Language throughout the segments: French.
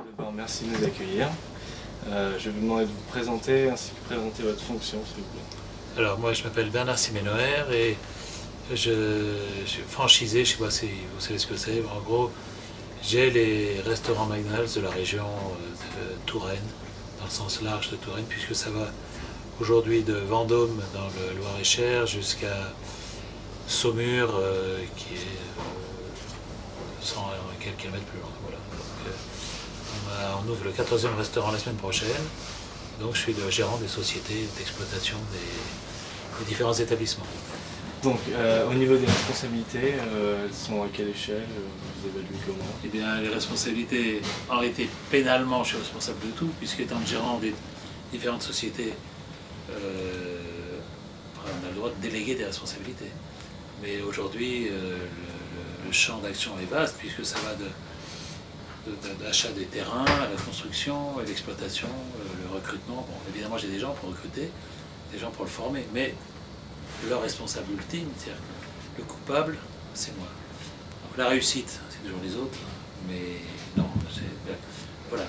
D'abord, merci de nous accueillir. Je vais vous demander de vous présenter ainsi que présenter votre fonction, s'il vous plaît. Alors moi je m'appelle Bernard Siménoer et je suis franchisé, je ne sais pas si vous savez ce que c'est, mais en gros j'ai les restaurants McDonald's de la région de Touraine, dans le sens large de Touraine, puisque ça va aujourd'hui de Vendôme dans le Loir-et-Cher jusqu'à Saumur qui est 100 quelques kilomètres plus loin. Voilà. Donc, on ouvre le 14e restaurant la semaine prochaine. Donc je suis le gérant des sociétés d'exploitation des différents établissements. Donc au niveau des responsabilités, elles sont à quelle échelle? Vous évaluez comment? Eh bien les responsabilités, en réalité pénalement je suis responsable de tout, puisque étant le gérant des différentes sociétés, on a le droit de déléguer des responsabilités. Mais aujourd'hui le champ d'action est vaste, puisque ça va d'achat des terrains, à la construction, à l'exploitation, le recrutement. Bon, évidemment, j'ai des gens pour recruter, des gens pour le former, mais leur responsable ultime, le coupable, c'est moi. Donc la réussite, c'est toujours les autres, mais non, voilà,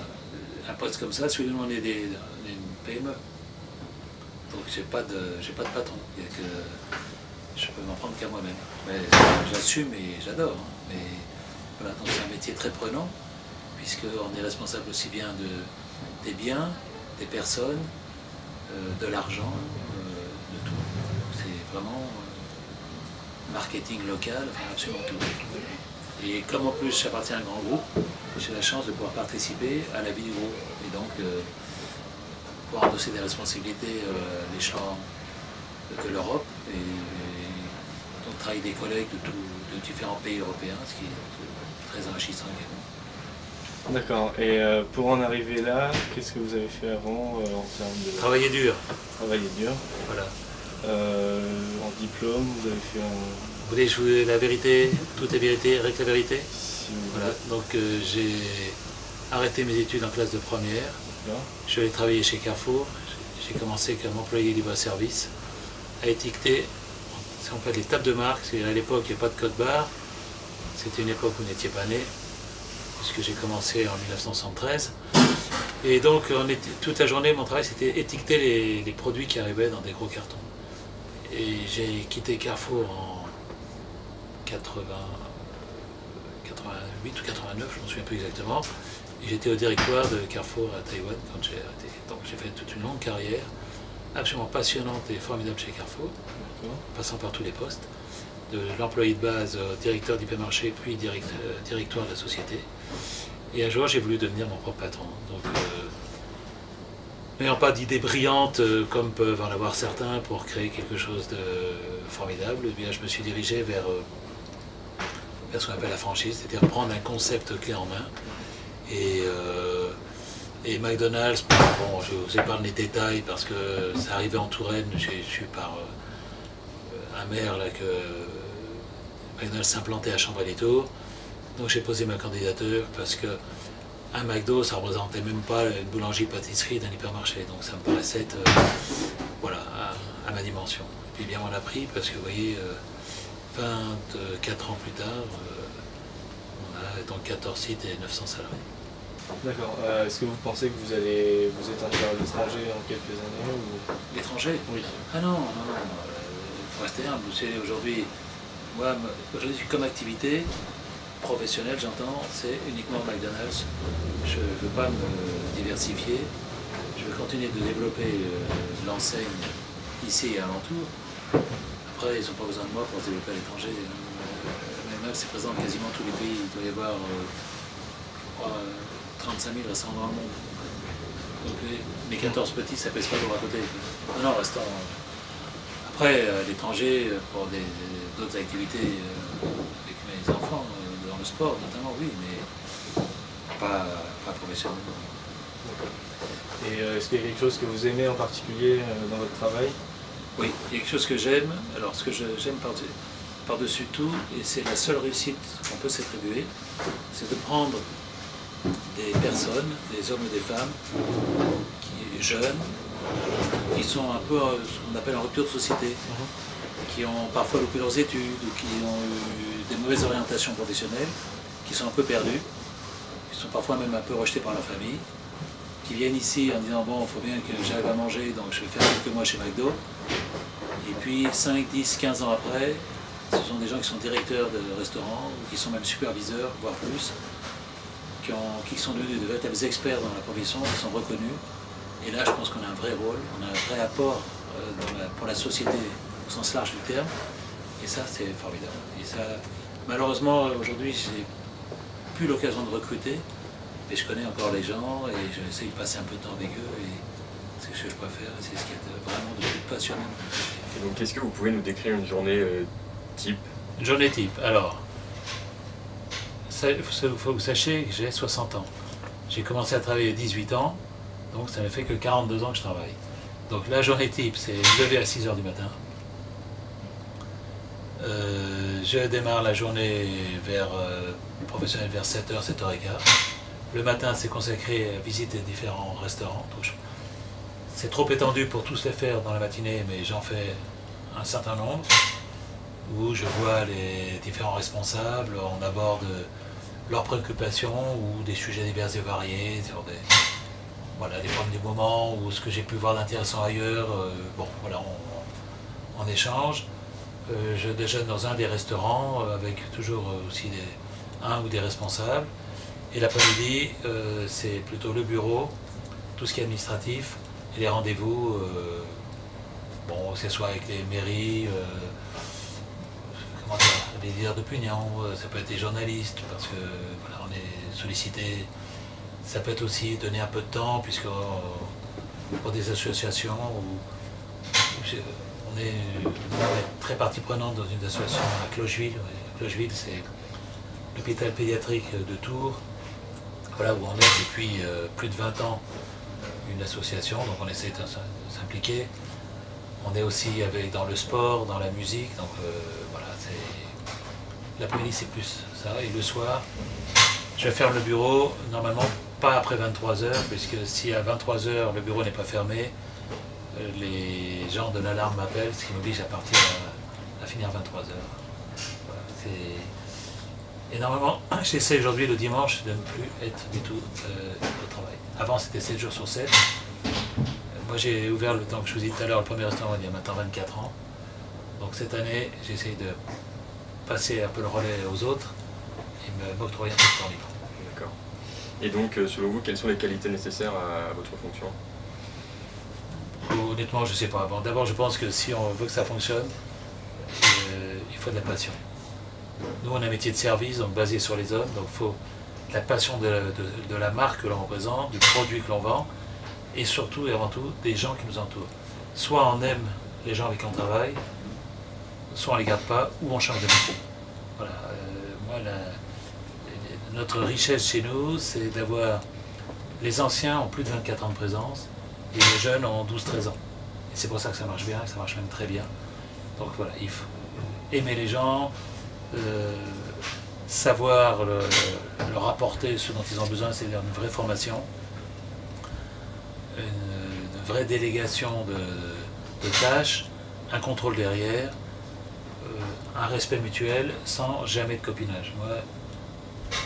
un poste comme ça, celui-là, on est une PME, donc j'ai pas de patron, je peux m'en prendre qu'à moi-même. Mais j'assume et j'adore, hein, mais voilà, donc c'est un métier très prenant, puisqu'on est responsable aussi bien des biens, des personnes, de l'argent, de tout. C'est vraiment marketing local, enfin absolument tout. Et comme en plus j'appartiens à un grand groupe, j'ai la chance de pouvoir participer à la vie du groupe. Et donc pouvoir endosser des responsabilités à l'échelon de l'Europe, et donc travailler avec des collègues de différents pays européens, ce qui est très enrichissant également. D'accord. Et pour en arriver là, qu'est-ce que vous avez fait avant en termes de... Travailler dur. Travailler dur. Voilà. En diplôme, vous avez fait un... Vous voulez jouer la vérité, toute la vérité, avec la vérité? Si vous voilà. Donc j'ai arrêté mes études en classe de première. Je suis allé travailler chez Carrefour. J'ai commencé comme employé libre-service à étiqueter ce qu'on appelle les tables de marque. À l'époque, il n'y a pas de code barre. C'était une époque où vous n'étiez pas né, puisque j'ai commencé en 1973. Et donc toute la journée, mon travail, c'était étiqueter les produits qui arrivaient dans des gros cartons. Et j'ai quitté Carrefour en 88 ou 89, je ne m'en souviens plus exactement. Et j'étais au directoire de Carrefour à Taïwan quand j'ai arrêté. Donc j'ai fait toute une longue carrière, absolument passionnante et formidable chez Carrefour, passant par tous les postes, de l'employé de base au directeur d'hypermarché, puis directoire de la société. Et un jour, j'ai voulu devenir mon propre patron. Donc, n'ayant pas d'idées brillantes comme peuvent en avoir certains pour créer quelque chose de formidable, eh bien, je me suis dirigé vers ce qu'on appelle la franchise, c'est-à-dire prendre un concept clé en main. Et McDonald's, bon, je vous épargne les détails parce que ça arrivait en Touraine, j'ai su par un maire là, que McDonald's s'implantait à Chambray-les-Tours. Donc j'ai posé ma candidature parce que un McDo, ça ne représentait même pas une boulangerie-pâtisserie d'un hypermarché. Donc ça me paraissait être voilà, à ma dimension. Et puis bien on l'a pris parce que vous voyez, 24 ans plus tard, on a donc 14 sites et 900 salariés. D'accord. Est-ce que vous pensez que vous allez vous étendre vers l'étranger en quelques années ou... L'étranger? Oui. Ah non, il faut rester humble. Vous savez, aujourd'hui, moi, aujourd'hui, comme activité professionnelle, j'entends, c'est uniquement McDonald's. Je ne veux pas me diversifier. Je veux continuer de développer l'enseigne ici et alentour. Après, ils n'ont pas besoin de moi pour se développer à l'étranger. McDonald's est présent dans quasiment tous les pays. Il doit y avoir, je crois, 35 000 restaurants dans le monde. Donc les 14 petits, ça pèse pas lourd à côté. Non, restaurant. Après, à l'étranger, pour d'autres activités avec mes enfants, dans le sport notamment, oui, mais pas professionnellement. Et est-ce qu'il y a quelque chose que vous aimez en particulier dans votre travail? Oui, il y a quelque chose que j'aime. Alors, ce que j'aime par-dessus tout, et c'est la seule réussite qu'on peut s'attribuer, c'est de prendre des personnes, des hommes et des femmes, jeunes, qui sont un peu ce qu'on appelle en rupture de société, qui ont parfois loupé leurs études, ou qui ont eu des mauvaises orientations professionnelles, qui sont un peu perdus, qui qui sont parfois même un peu rejetés par leur famille, qui viennent ici en disant bon, il faut bien que j'arrive à manger, donc je vais faire quelques mois chez McDo. Et puis 5, 10, 15 ans après, ce sont des gens qui sont directeurs de restaurants, ou qui sont même superviseurs, voire plus, qui sont devenus de véritables experts dans la profession, qui sont reconnus. Et là, je pense qu'on a un vrai rôle, on a un vrai apport pour la société au sens large du terme. Et ça, c'est formidable. Et ça, malheureusement, aujourd'hui, j'ai plus l'occasion de recruter, mais je connais encore les gens et j'essaie de passer un peu de temps avec eux. Et c'est ce que je préfère, et c'est ce qui est vraiment de plus passionnant. Et donc, est-ce que vous pouvez nous décrire une journée type? Une journée type, alors, il faut que vous sachiez que j'ai 60 ans. J'ai commencé à travailler à 18 ans, donc ça ne fait que 42 ans que je travaille. Donc la journée type, c'est lever à 6 h du matin. Je démarre la journée professionnelle vers 7 h, 7 h 15. Le matin, c'est consacré à visiter différents restaurants. C'est trop étendu pour tous les faire dans la matinée, mais j'en fais un certain nombre, où je vois les différents responsables, on aborde leurs préoccupations ou des sujets divers et variés, sur des problèmes du moment ou ce que j'ai pu voir d'intéressant ailleurs. On échange. Je déjeune dans un des restaurants avec toujours aussi un ou des responsables. Et l'après-midi, c'est plutôt le bureau, tout ce qui est administratif et les rendez-vous, que ce soit avec les mairies, les leaders d'opinion, ça peut être des journalistes, parce que on est sollicité. Ça peut être aussi donner un peu de temps, puisque pour des associations on est très partie prenante dans une association à Clocheville. Clocheville, c'est l'hôpital pédiatrique de Tours, où on est depuis plus de 20 ans une association, donc on essaie de s'impliquer. On est aussi dans le sport, dans la musique, donc l'après-midi c'est plus ça, et le soir, je ferme le bureau, normalement pas après 23 h, puisque si à 23 h le bureau n'est pas fermé, les gens de l'alarme m'appellent, ce qui m'oblige à partir à finir à 23 h. Et normalement, j'essaie aujourd'hui le dimanche de ne plus être du tout au travail. Avant c'était 7 jours sur 7. Moi j'ai ouvert le temps que je vous dis tout à l'heure, le premier restaurant il y a maintenant 24 ans. Donc cette année, j'essaie de passer un peu le relais aux autres et m'octroyer un peu de temps libre. D'accord. Et donc, selon vous, quelles sont les qualités nécessaires à votre fonction? Honnêtement, je ne sais pas. Bon, d'abord, je pense que si on veut que ça fonctionne, il faut de la passion. Nous, on a un métier de service, donc basé sur les hommes, donc il faut de la passion de la marque que l'on représente, du produit que l'on vend, et surtout et avant tout, des gens qui nous entourent. Soit on aime les gens avec qui on travaille, soit on ne les garde pas, ou on change de métier. Voilà. Notre richesse chez nous, c'est d'avoir... Les anciens ont plus de 24 ans de présence, et les jeunes ont 12-13 ans. Et c'est pour ça que ça marche bien, et ça marche même très bien. Donc voilà, il faut aimer les gens, savoir leur apporter ce dont ils ont besoin, c'est-à-dire une vraie formation, une vraie délégation de tâches, un contrôle derrière, un respect mutuel sans jamais de copinage. Moi,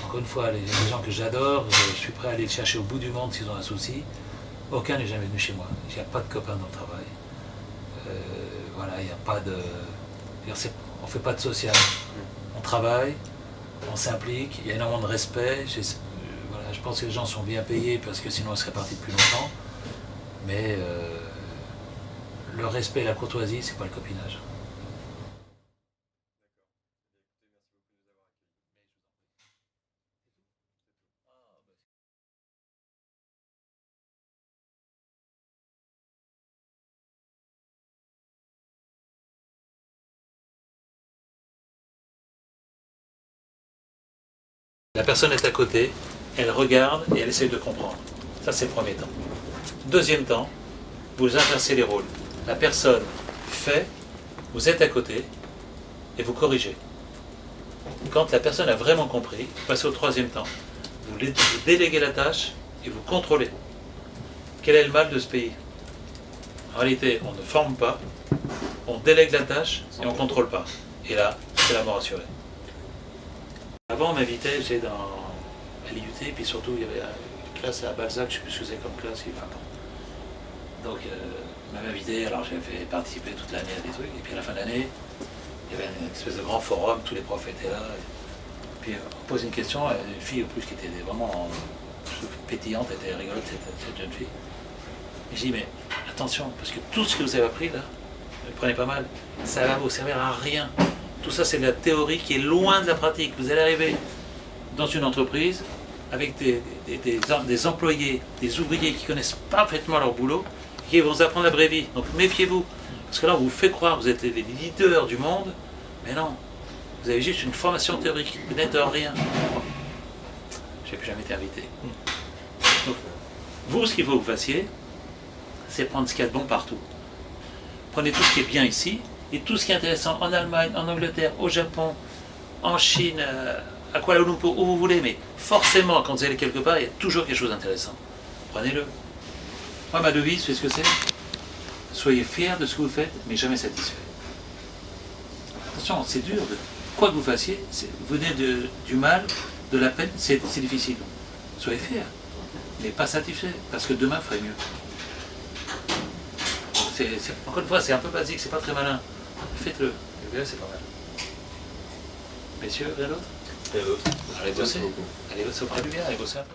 encore une fois, les gens que j'adore, je suis prêt à aller les chercher au bout du monde s'ils ont un souci. Aucun n'est jamais venu chez moi. Il n'y a pas de copains dans le travail. Il n'y a pas de... On ne fait pas de social. On travaille, on s'implique, il y a énormément de respect. Je pense que les gens sont bien payés parce que sinon ils seraient partis depuis longtemps. Mais le respect et la courtoisie, c'est pas le copinage. La personne est à côté, elle regarde et elle essaye de comprendre. Ça, c'est le premier temps. Deuxième temps, vous inversez les rôles. La personne fait, vous êtes à côté et vous corrigez. Quand la personne a vraiment compris, vous passez au troisième temps. Vous déléguez la tâche et vous contrôlez. Quel est le mal de ce pays? En réalité, on ne forme pas, on délègue la tâche et on ne contrôle pas. Et là, c'est la mort assurée. Avant, on m'invitait, à l'IUT, et puis surtout, il y avait une classe à Balzac, je ne sais plus ce que c'est comme classe. Enfin, bon. Donc, il m'avait invité, alors j'ai fait participer toute l'année à des trucs, et puis à la fin de l'année, il y avait une espèce de grand forum, tous les profs étaient là. Et puis on pose une question, une fille en plus qui était vraiment pétillante, elle était rigolote, cette jeune fille. Et j'ai dit, mais attention, parce que tout ce que vous avez appris là, vous prenez pas mal, ça va vous servir à rien. Tout ça, c'est de la théorie qui est loin de la pratique. Vous allez arriver dans une entreprise avec des employés, des ouvriers qui connaissent parfaitement leur boulot, qui vont vous apprendre la vraie vie. Donc méfiez-vous. Parce que là, on vous fait croire que vous êtes les leaders du monde, mais non. Vous avez juste une formation théorique, vous n'êtes rien. Je n'ai plus jamais été invité. Donc, vous, ce qu'il faut que vous fassiez, c'est prendre ce qu'il y a de bon partout. Prenez tout ce qui est bien ici, et tout ce qui est intéressant en Allemagne, en Angleterre, au Japon, en Chine, à Kuala Lumpur, où vous voulez, mais forcément, quand vous allez quelque part, il y a toujours quelque chose d'intéressant. Prenez-le. Moi, ma devise, c'est ce que c'est. Soyez fiers de ce que vous faites, mais jamais satisfaits. Attention, c'est dur. Quoi que vous fassiez, vous venez du mal, de la peine, c'est difficile. Soyez fiers, mais pas satisfaits, parce que demain, vous ferez mieux. Encore une fois, c'est un peu basique, c'est pas très malin. Faites-le. Et bien, c'est pas mal. Messieurs, rien d'autre? Rien d'autre. Allez bosser. Allez, ça fera du bien, allez bosser un peu.